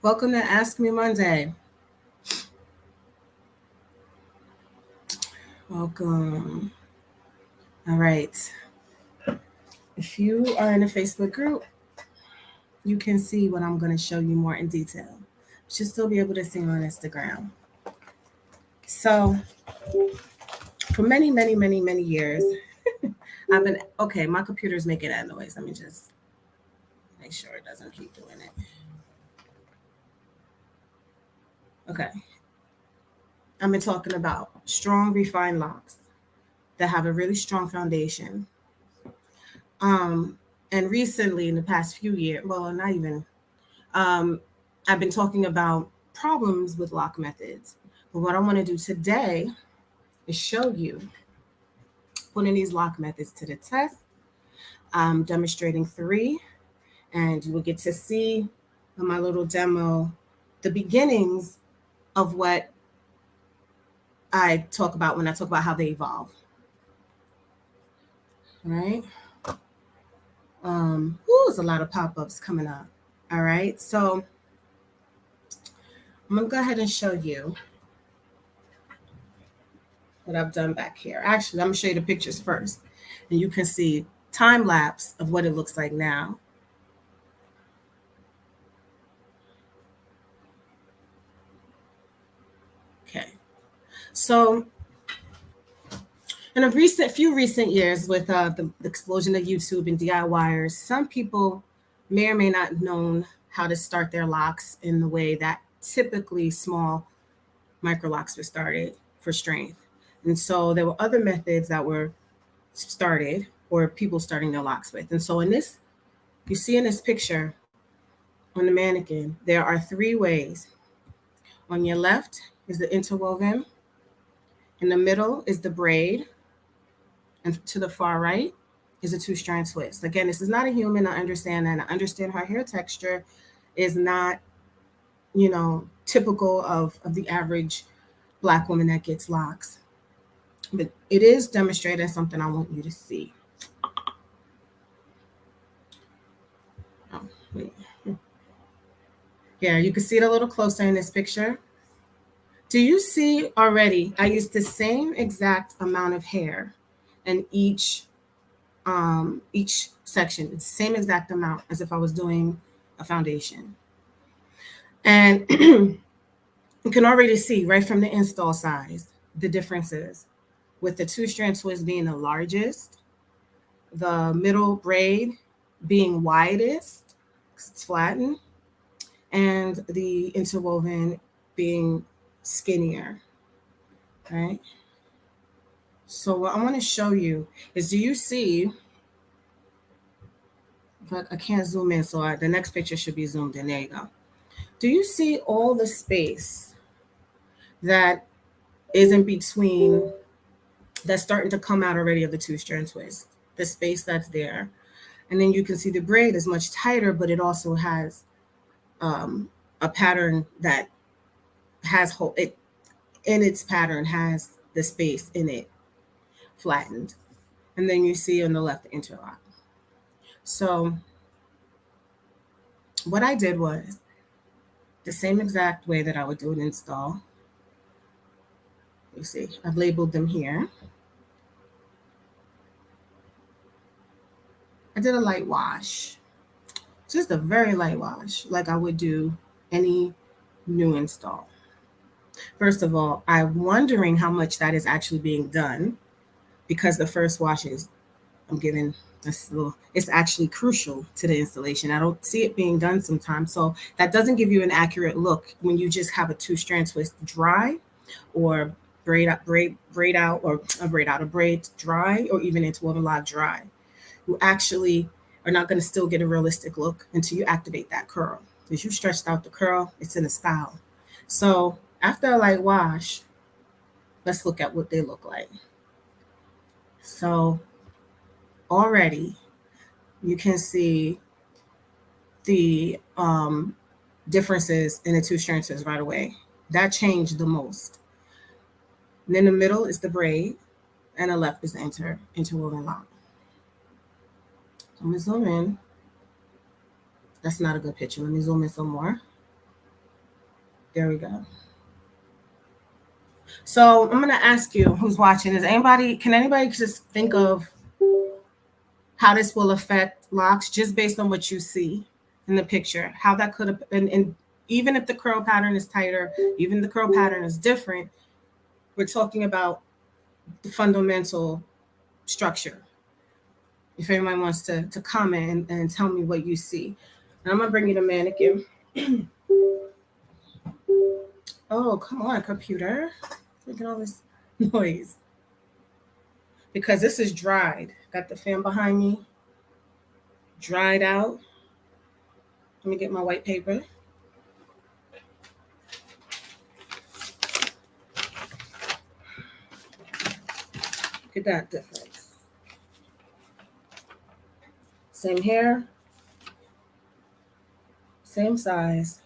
Welcome to Ask Me Monday. Welcome. All right. If you are in a Facebook group, you can see what I'm going to show you more in detail. You should still be able to see on Instagram. So, for many, many, many, many years, I've been okay. My computer's making that noise. Let me just make sure it doesn't keep doing it. Okay. I've been talking about strong, refined locks that have a really strong foundation. Um, and recently, in the past few years, well, not even, um, I've been talking about problems with lock methods. But what I want to do today is show you putting these lock methods to the test. I'm demonstrating three, and you will get to see in my little demo the beginnings of what I talk about when I talk about how they evolve. All right. There's a lot of pop-ups coming up. All right. So I'm gonna go ahead and show you what I've done back here. Actually, I'm gonna show you the pictures first, and you can see time lapse of what it looks like now. Okay. So in a few recent years, with the explosion of YouTube and DIYers, some people may or may not known how to start their locks in the way that typically small micro locks were started for strength. And so there were other methods that were started or people starting their locks with. And so in this, you see in this picture on the mannequin, there are three ways. On your left is the interwoven, in the middle is the braid, and to the far right is a two-strand twist. Again, this is not a human. I understand that. I understand her hair texture is not, typical of the average Black woman that gets locks. But it is demonstrating something I want you to see. Oh, wait. Yeah, you can see it a little closer in this picture. Do you see already? I used the same exact amount of hair in each section. It's the same exact amount as if I was doing a foundation. And you can already see right from the install size the differences, with the two-strand twist being the largest, the middle braid being widest, 'cause it's flattened, and the interwoven being skinnier, right? So what I want to show you is, do you see, but I can't zoom in, so the next picture should be zoomed in. There you go. Do you see all the space that is in between, that's starting to come out already of the two-strand twist? The space that's there. And then you can see the braid is much tighter, but it also has a pattern that has it in its pattern has the space in it flattened. And then you see on the left the interlock. So what I did was the same exact way that I would do an install. You see, I've labeled them here. I did a light wash, just a very light wash, like I would do any new install. First of all, I'm wondering how much that is actually being done, because the first wash is, I'm giving this little, it's actually crucial to the installation. I don't see it being done sometimes. So that doesn't give you an accurate look when you just have a two-strand twist dry, or braid out, or a braid dry, or even interwoven lock dry. You actually are not going to still get a realistic look until you activate that curl. Because you stretched out the curl, it's in a style. So after a light wash, let's look at what they look like. So already you can see the differences in the two strands right away. That changed the most. And then the middle is the braid, and the left is the interwoven lock. I'm gonna zoom in. That's not a good picture. Let me zoom in some more. There we go. So I'm gonna ask you who's watching. Can anybody just think of how this will affect locks just based on what you see in the picture? How that could have and even if the curl pattern is tighter, even the curl pattern is different, we're talking about the fundamental structure. If anyone wants to comment and tell me what you see. And I'm gonna bring you the mannequin. Oh, come on, computer. Making all this noise. Because this is dried. Got the fan behind me. Dried out. Let me get my white paper. Look at that difference. Same hair. Same size.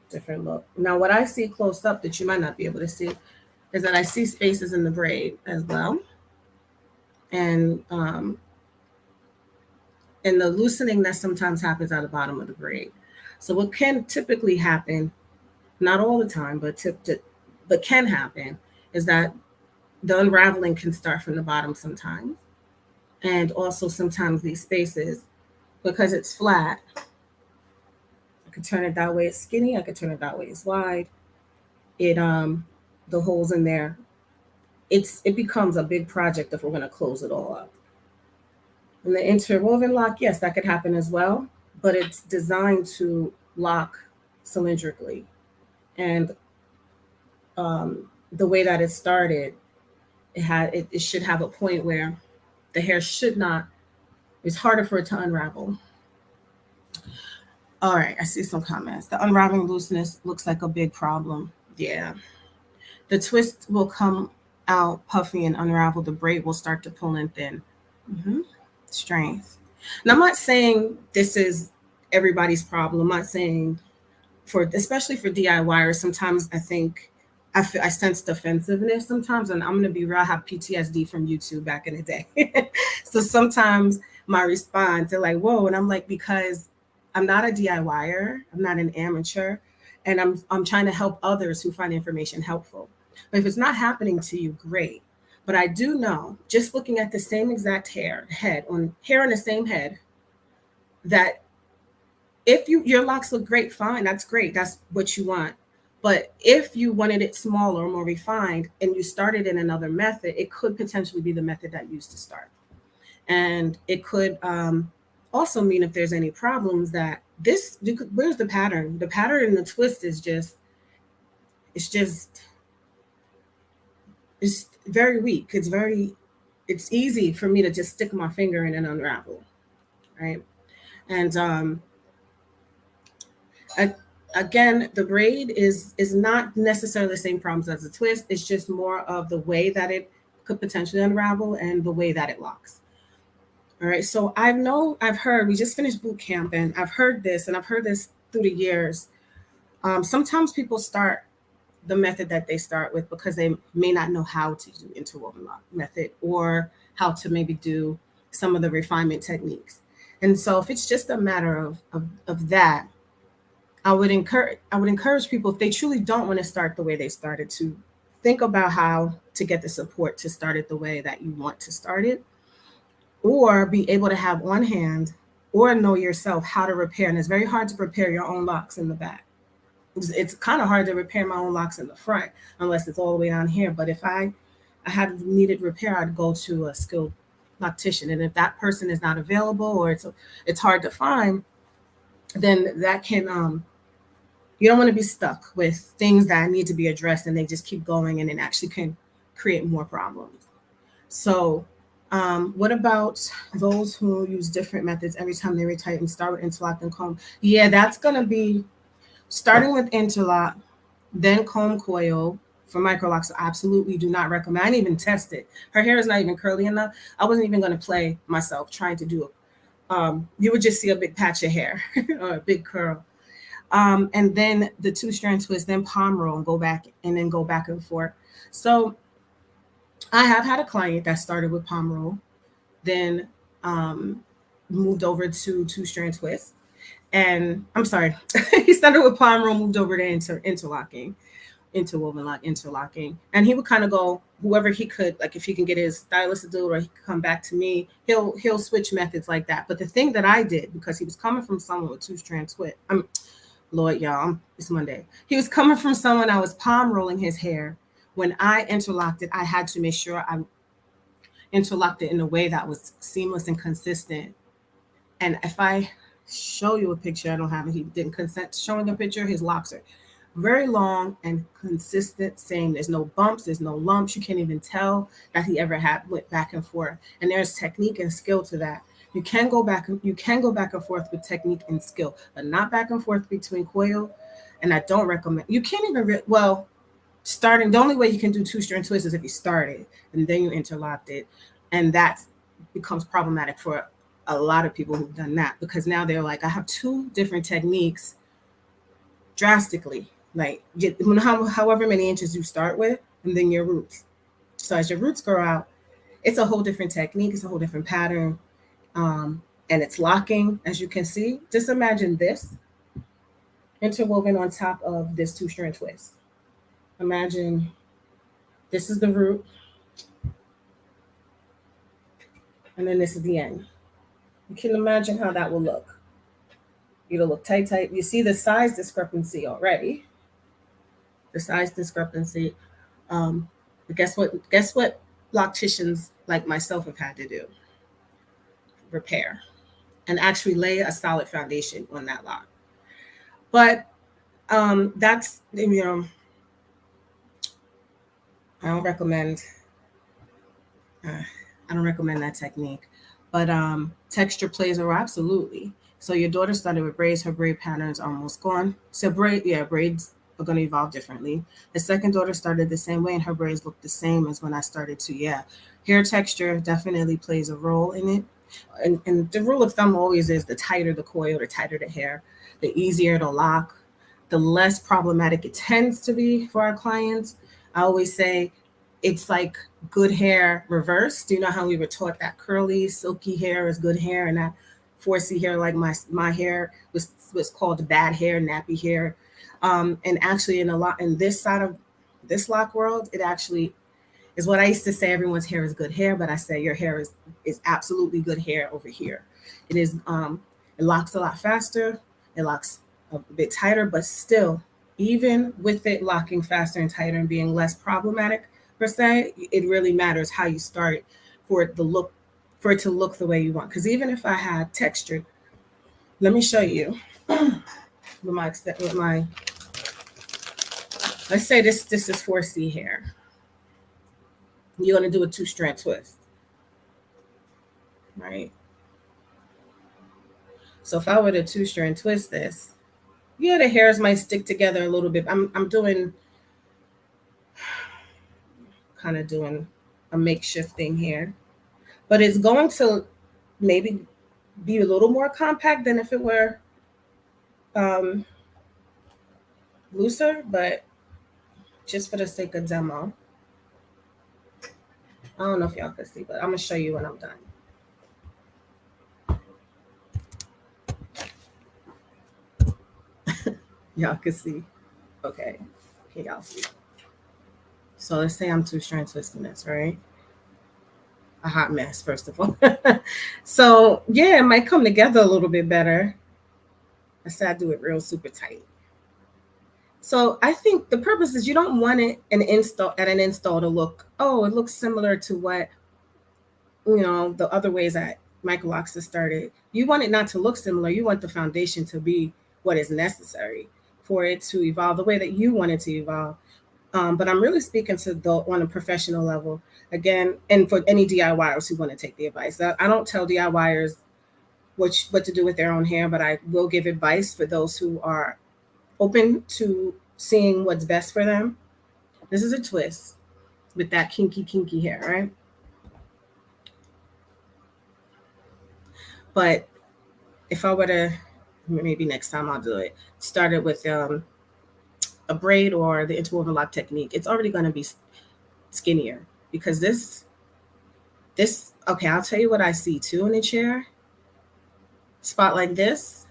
Different look. Now, what I see close up that you might not be able to see is that I see spaces in the braid as well. And the loosening that sometimes happens at the bottom of the braid. So what can typically happen, not all the time, but can happen, is that the unraveling can start from the bottom sometimes. And also sometimes these spaces, because it's flat, I could turn it that way it's skinny, I could turn it that way it's wide. It the holes in there, it becomes a big project if we're gonna close it all up. And the interwoven lock, yes, that could happen as well, but it's designed to lock cylindrically. And the way that it started, it should have a point where the hair should not, it's harder for it to unravel. All right, I see some comments. The unraveling looseness looks like a big problem. Yeah. The twist will come out puffy and unravel. The braid will start to pull in thin. Mm-hmm. Strength. And I'm not saying this is everybody's problem. I'm not saying especially for DIYers, sometimes I think I sense defensiveness sometimes, and I'm gonna be real. I have PTSD from YouTube back in the day, so sometimes my response, they're like, "Whoa," and I'm like, because I'm not a DIYer, I'm not an amateur, and I'm trying to help others who find information helpful. But if it's not happening to you, great. But I do know, just looking at the same exact hair on the same head, that if your locks look great, fine, that's great, that's what you want. But if you wanted it smaller, more refined, and you started in another method, it could potentially be the method that used to start. And it could also mean if there's any problems that where's the pattern? The pattern in the twist is it's just, it's very weak. It's easy for me to just stick my finger in and unravel, right? And again, the braid is not necessarily the same problems as the twist. It's just more of the way that it could potentially unravel and the way that it locks. All right. So I've heard, we just finished boot camp, and I've heard this through the years. Sometimes people start the method that they start with because they may not know how to do interwoven lock method, or how to maybe do some of the refinement techniques. And so if it's just a matter of that, I would encourage people, if they truly don't want to start the way they started, to think about how to get the support to start it the way that you want to start it, or be able to have on hand or know yourself how to repair. And it's very hard to repair your own locks in the back. It's kind of hard to repair my own locks in the front unless it's all the way down here. But if I had needed repair, I'd go to a skilled loctician. And if that person is not available, or it's hard to find, then that can you don't want to be stuck with things that need to be addressed and they just keep going, and it actually can create more problems. So what about those who use different methods every time they retighten? Start with interlock and comb. Yeah, that's going to be starting with interlock, then comb coil for microlocks. Absolutely do not recommend. I didn't even test it. Her hair is not even curly enough. I wasn't even going to play myself trying to do it. You would just see a big patch of hair or a big curl. And then the 2-strand twist, then palm roll, and go back and forth. So I have had a client that started with palm roll, then moved over to 2-strand twist. And I'm sorry, he started with palm roll, moved over to interlocking, interwoven lock, interlocking. And he would kind of go, whoever he could, like if he can get his stylist to do it or he could come back to me, he'll switch methods like that. But the thing that I did, because he was coming from someone with two-strand twist, Lord, y'all, it's Monday. He was coming from someone I was palm rolling his hair. When I interlocked it, I had to make sure I interlocked it in a way that was seamless and consistent. And if I show you a picture, I don't have it. He didn't consent to showing a picture. His locks are very long and consistent, same. There's no bumps, there's no lumps. You can't even tell that he ever went back and forth. And there's technique and skill to that. You can go back and forth with technique and skill, but not back and forth between coil. And I don't recommend. You can't even starting. The only way you can do two-strand twists is if you started and then you interlocked it, and that becomes problematic for a lot of people who've done that, because now they're like, I have two different techniques drastically, like however many inches you start with, and then your roots. So as your roots grow out, it's a whole different technique, it's a whole different pattern, and it's locking, as you can see. Just imagine this interwoven on top of this two-strand twist. Imagine this is the root, and then this is the end. You can imagine how that will look. It'll look tight. You see the size discrepancy already. The size discrepancy. But guess what? Guess what locticians like myself have had to do? Repair and actually lay a solid foundation on that lock. But that's, I don't recommend. I don't recommend that technique. But texture plays a role, absolutely. So your daughter started with braids. Her braid pattern is almost gone. So braids are going to evolve differently. The second daughter started the same way, and her braids look the same as when I started to. Yeah, hair texture definitely plays a role in it. And the rule of thumb always is the tighter the coil, the tighter the hair, the easier to lock, the less problematic it tends to be for our clients. I always say it's like good hair reversed. Do you know how we were taught that curly, silky hair is good hair, and that 4C hair, like my hair, was called bad hair, nappy hair. And actually, in this side of this lock world, it actually is what I used to say. Everyone's hair is good hair, but I say your hair is absolutely good hair over here. It is. It locks a lot faster. It locks a bit tighter, but still, even with it locking faster and tighter and being less problematic per se, it really matters how you start for it to look the way you want. Because even if I had textured, let me show you with my let's say this is 4C hair. You're going to do a two-strand twist, right? So if I were to two-strand twist this, yeah, the hairs might stick together a little bit. I'm doing kind of doing a makeshift thing here, but it's going to maybe be a little more compact than if it were looser, but just for the sake of demo, I don't know if y'all can see, but I'm gonna show you when I'm done. Y'all can see. Okay, can y'all see? So let's say I'm two-strand twisting this, right? A hot mess, first of all. So yeah, it might come together a little bit better. I said I do it real super tight. So I think the purpose is you don't want it an install to look, oh, it looks similar to what, the other ways that Michael Locks has started. You want it not to look similar. You want the foundation to be what is necessary for it to evolve the way that you want it to evolve. But I'm really speaking to on a professional level again, and for any DIYers who want to take the advice. I don't tell DIYers what to do with their own hair, but I will give advice for those who are open to seeing what's best for them. This is a twist with that kinky hair, right? But if I were to, maybe next time I'll do it, started with a braid or the interwoven lock technique, it's already going to be skinnier, because this, okay, I'll tell you what I see too in a chair. Spot like this,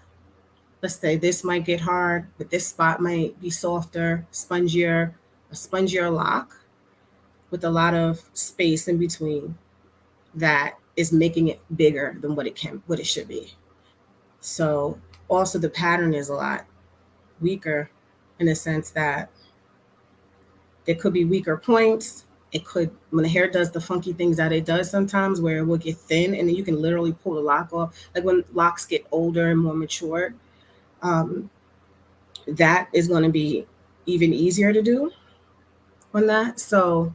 let's say this might get hard, but this spot might be softer, spongier, a spongier lock with a lot of space in between that is making it bigger than what it should be. So also the pattern is a lot weaker in the sense that there could be weaker points. It could, when the hair does the funky things that it does sometimes, where it will get thin and then you can literally pull the lock off. Like when locks get older and more mature, um, that is going to be even easier to do on that. So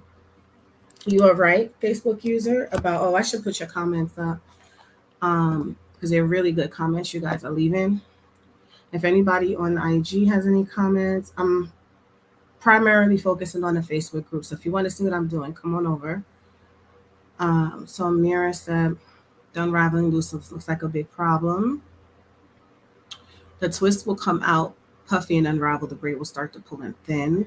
you are right, Facebook user, about, oh, I should put your comments up because they're really good comments you guys are leaving. If anybody on IG has any comments, I'm primarily focusing on the Facebook group. So if you want to see what I'm doing, come on over. So Mira said, the unraveling loose looks like a big problem. The twist will come out puffy and unravel. The braid will start to pull and thin.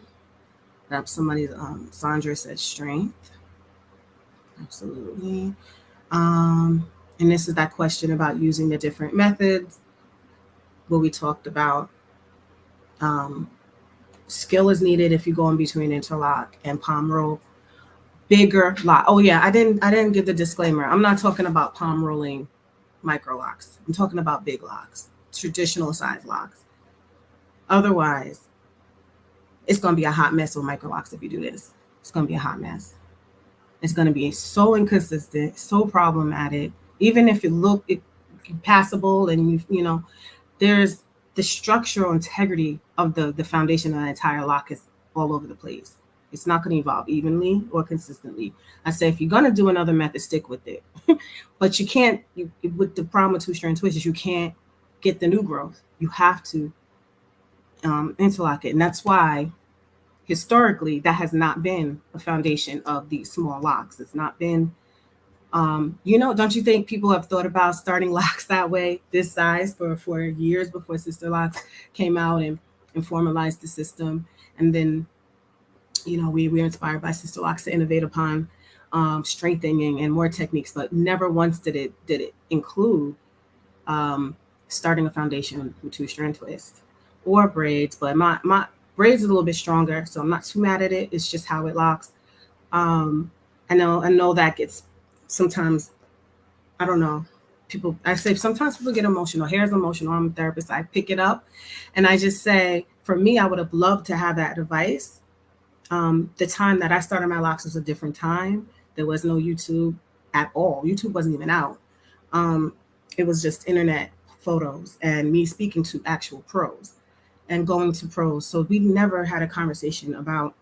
That's somebody's, Sandra said strength. Absolutely. And this is that question about using the different methods. What we talked about. Skill is needed if you go in between interlock and palm roll. Bigger lock. Oh yeah, I didn't give the disclaimer. I'm not talking about palm rolling micro locks. I'm talking about big locks, traditional size locks. Otherwise, it's gonna be a hot mess with micro locks if you do this. It's gonna be a hot mess. It's gonna be so inconsistent, so problematic. Even if it look passable and you know, there's the structural integrity of the foundation of the entire lock is all over the place. It's not going to evolve evenly or consistently. I say if you're going to do another method, stick with it. But you can't, with the problem with two-strand twists, you can't get the new growth. You have to interlock it. And that's why historically that has not been a foundation of these small locks. It's not been, you know, don't you think people have thought about starting locks that way, this size, for years before sister locks came out and formalized the system? And then, you know, we were inspired by sister locks to innovate upon strengthening and more techniques, but never once did it include starting a foundation with two-strand twists or braids. But my braids is a little bit stronger, so I'm not too mad at it. It's just how it locks. I know that gets sometimes, I don't know, people, I say sometimes people get emotional. Hair is emotional. I'm a therapist. I pick it up and I just say, for me, I would have loved to have that advice. The time that I started my locks was a different time. There was no YouTube at all. YouTube wasn't even out. It was just internet photos and me speaking to actual pros and going to pros. So we never had a conversation about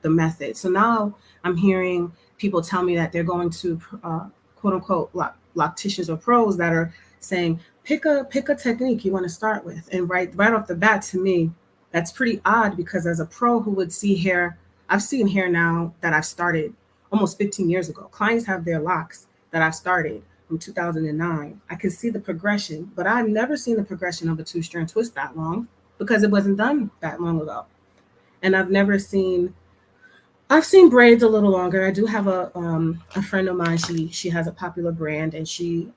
the method. So now I'm hearing people tell me that they're going to quote unquote locticians or pros that are saying, pick a technique you want to start with. And right off the bat, to me, that's pretty odd because as a pro who would see hair, I've seen hair now that I've started almost 15 years ago. Clients have their locks that I started from 2009. I can see the progression, but I've never seen the progression of a two-strand twist that long because it wasn't done that long ago. And I've seen braids a little longer. I do have a friend of mine. She has a popular brand, and she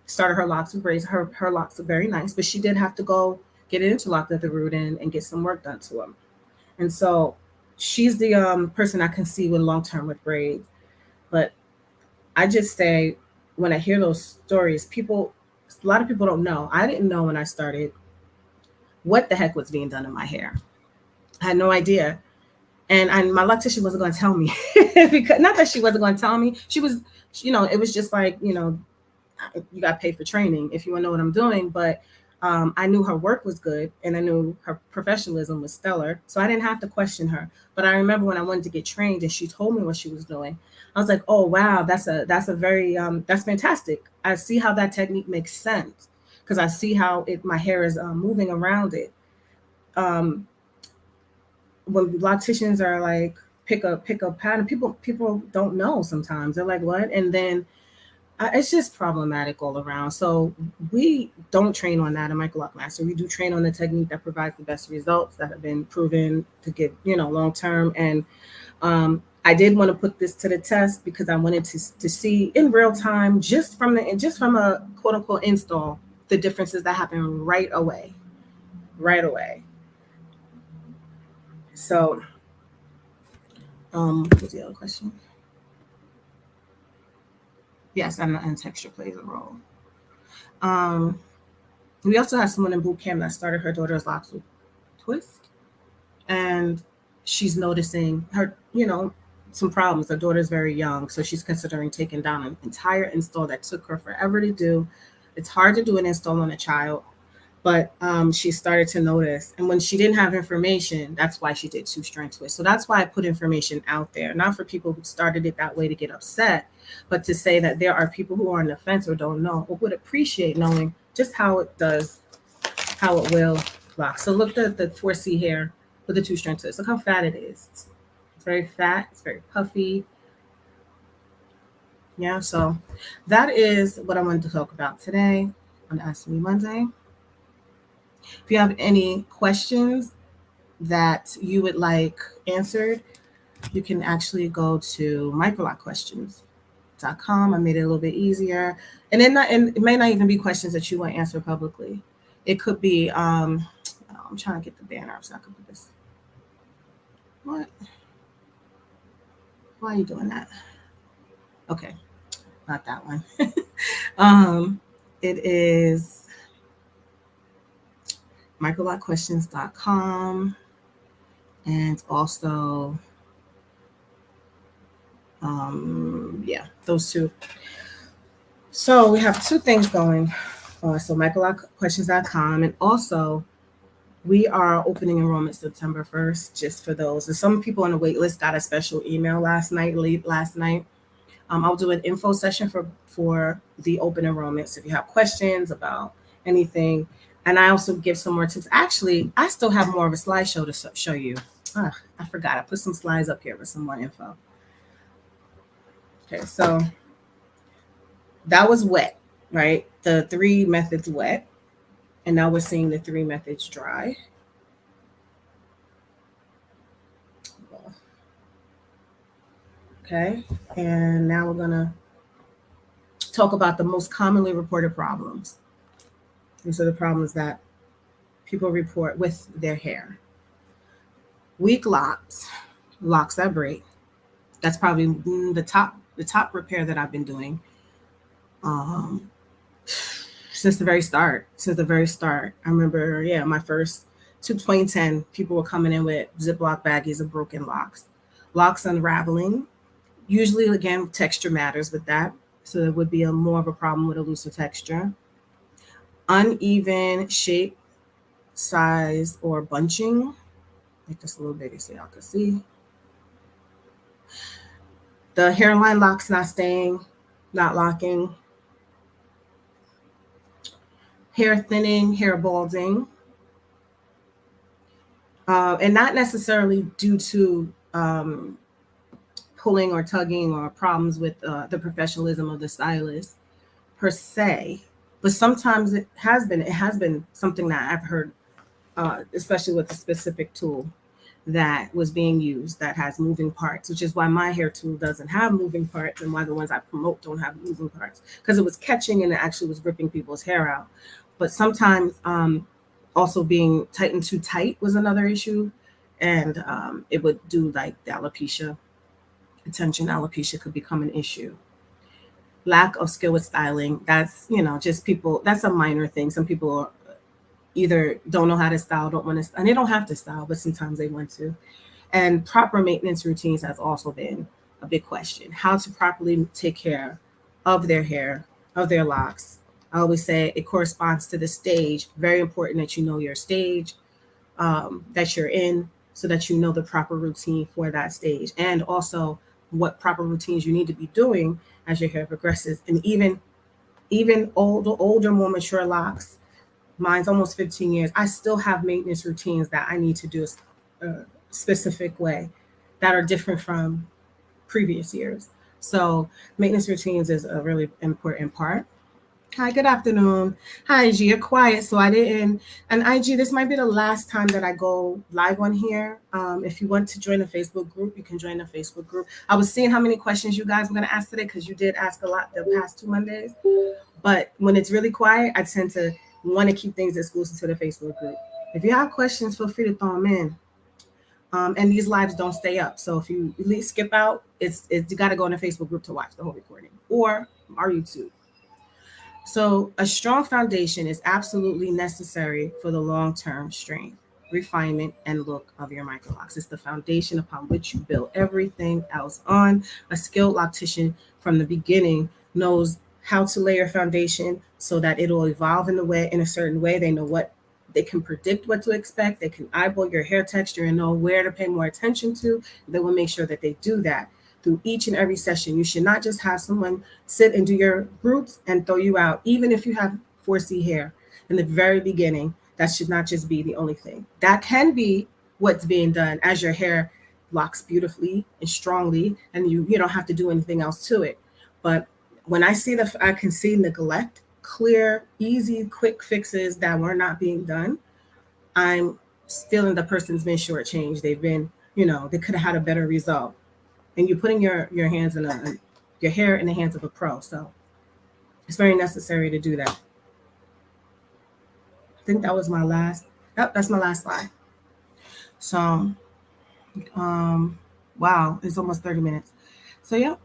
started her locks with braids. Her locks are very nice, but she did have to go get it interlocked at the root and get some work done to them. And so she's the person I can see with long term with braids. But I just say when I hear those stories, a lot of people don't know. I didn't know when I started what the heck was being done in my hair. I had no idea. And my loctician wasn't going to tell me because not that she wasn't going to tell me. She was, you know, it was just like, you know, you got to pay for training if you want to know what I'm doing. But I knew her work was good and I knew her professionalism was stellar. So I didn't have to question her. But I remember when I wanted to get trained and she told me what she was doing, I was like, oh, wow, that's a very, that's fantastic. I see how that technique makes sense because I see how my hair is moving around it. When locticians are like, pick a pattern, people don't know sometimes. They're like, what? And then it's just problematic all around. So we don't train on that in Microlock Master. We do train on the technique that provides the best results that have been proven to give, you know, long term. And I did want to put this to the test because I wanted to see in real time, just from a quote unquote install, the differences that happen right away. Right away. So, what's the other question? Yes, and texture plays a role. Um, we also had someone in boot camp that started her daughter's locks with twist, and she's noticing her, some problems. Her daughter's very young, so she's considering taking down an entire install that took her forever to do. It's hard to do an install on a child, but she started to notice. And when she didn't have information, that's why she did two-strand twist. So that's why I put information out there, not for people who started it that way to get upset, but to say that there are people who are on the fence or don't know or would appreciate knowing just how it does, how it will lock. So look at the 4C hair with the two-strand twist. Look how fat it is. It's very fat. It's very puffy. Yeah, so that is what I wanted to talk about today on AskMe Monday. If you have any questions that you would like answered, you can actually go to microlockquestions.com. I made it a little bit easier. And it may not even be questions that you want to answer publicly. It could be, I'm trying to get the banner up so I can put this. What? Why are you doing that? Okay, not that one. It is microlockquestions.com, and also those two. So we have two things going on. So microlockquestions.com, and also we are opening enrollment September 1st, just for those. And some people on the wait list got a special email late last night. I'll do an info session for the open enrollment. So if you have questions about anything, and I also give some more tips. Actually, I still have more of a slideshow to show you. I forgot. I put some slides up here with some more info. Okay, so that was wet, right? The 3 methods wet. And now we're seeing the 3 methods dry. Okay, and now we're going to talk about the most commonly reported problems. These are the problems that people report with their hair. Weak locks, locks that break. That's probably the top repair that I've been doing since the very start. I remember, my first 2010, people were coming in with Ziploc baggies of broken locks. Locks unraveling. Usually, again, texture matters with that. So there would be more of a problem with a looser texture. Uneven shape, size, or bunching. Make this a little bigger so y'all can see. The hairline locks not staying, not locking. Hair thinning, hair balding. And not necessarily due to pulling or tugging or problems with the professionalism of the stylist per se, but sometimes it has been something that I've heard, especially with a specific tool that was being used that has moving parts, which is why my hair tool doesn't have moving parts and why the ones I promote don't have moving parts, because it was catching and it actually was ripping people's hair out. But sometimes also being tightened too tight was another issue, and it would do like the alopecia. Attention alopecia could become an issue. Lack of skill with styling, that's just people, that's a minor thing. Some people either don't know how to style, don't want to, and they don't have to style, but sometimes they want to. And proper maintenance routines has also been a big question. How to properly take care of their hair, of their locks. I always say it corresponds to the stage. Very important that you know your stage that you're in, so that you know the proper routine for that stage, and also what proper routines you need to be doing as your hair progresses. And even older, more mature locks, mine's almost 15 years, I still have maintenance routines that I need to do a specific way that are different from previous years. So maintenance routines is a really important part. Hi, good afternoon. Hi, IG, you're quiet, so I didn't. And IG, this might be the last time that I go live on here. If you want to join the Facebook group, you can join the Facebook group. I was seeing how many questions you guys were going to ask today, because you did ask a lot the past 2 Mondays. But when it's really quiet, I tend to want to keep things exclusive to the Facebook group. If you have questions, feel free to throw them in. And these lives don't stay up. So if you at least skip out, it's you got to go in the Facebook group to watch the whole recording or our YouTube. So a strong foundation is absolutely necessary for the long-term strength, refinement, and look of your microlocks. It's the foundation upon which you build everything else on. A skilled loctician from the beginning knows how to lay your foundation so that it'll evolve in a certain way. They know what they can predict what to expect. They can eyeball your hair texture and know where to pay more attention to. They will make sure that they do that through each and every session. You should not just have someone sit and do your roots and throw you out, even if you have 4C hair in the very beginning. That should not just be the only thing. That can be what's being done as your hair locks beautifully and strongly, and you don't have to do anything else to it. But when I can see neglect, clear, easy, quick fixes that were not being done, I'm feeling the person's been shortchanged. They've been, they could have had a better result. And you're putting your hands in your hair in the hands of a pro. So it's very necessary to do that. I think that was my last. Yep, that's my last slide. So, wow, it's almost 30 minutes. So yeah.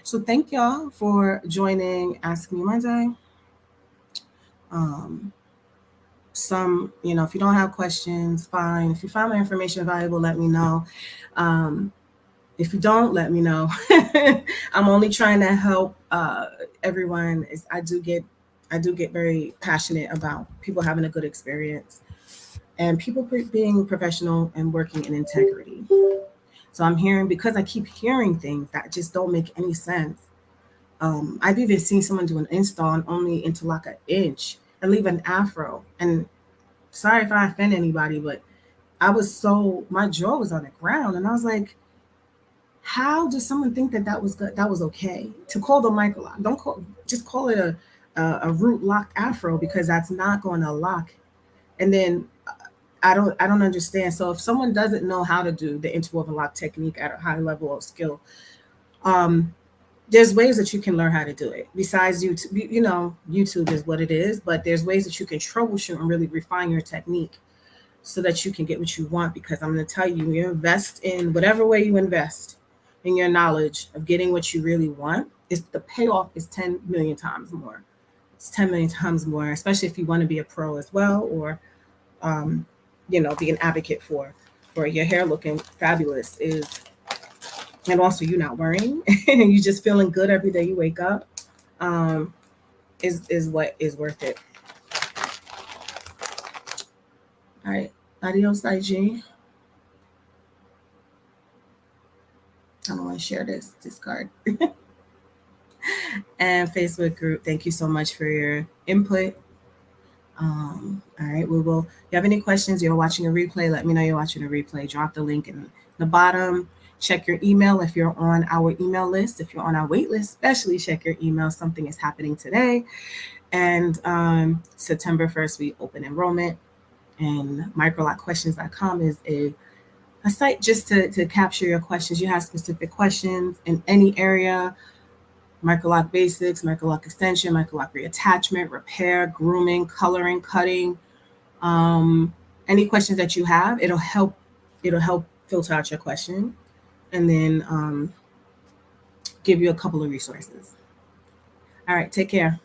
So thank y'all for joining Ask Me Monday. If you don't have questions, fine. If you find my information valuable, let me know. If you don't, let me know. I'm only trying to help everyone. I do get very passionate about people having a good experience and people being professional and working in integrity. So I'm hearing, because I keep hearing things that just don't make any sense. I've even seen someone do an install and only interlock an inch and leave an afro. And sorry if I offend anybody, but my jaw was on the ground, and I was like, how does someone think that was good? That was okay to call the microlock? Just call it a root locked afro, because that's not going to lock. And then I don't understand. So if someone doesn't know how to do the interwoven lock technique at a high level of skill, there's ways that you can learn how to do it. Besides YouTube, YouTube is what it is, but there's ways that you can troubleshoot and really refine your technique so that you can get what you want. Because I'm going to tell you, you invest in whatever way you invest in your knowledge of getting what you really want, the payoff is 10 million times more. It's 10 million times more, especially if you want to be a pro as well, or be an advocate for your hair looking fabulous and also you not worrying and you just feeling good every day you wake up, is what is worth it. All right, adios, IG. I don't want to share this card. And Facebook group, thank you so much for your input. All right, we will. If you have any questions, you're watching a replay, let me know you're watching a replay. Drop the link in the bottom. Check your email if you're on our email list. If you're on our wait list, especially check your email. Something is happening today. And September 1st, we open enrollment. And microlockquestions.com is a site just to capture your questions. You have specific questions in any area: microlock basics, microlock extension, microlock reattachment, repair, grooming, coloring, cutting. Any questions that you have, it'll help filter out your question, and then give you a couple of resources. All right, take care.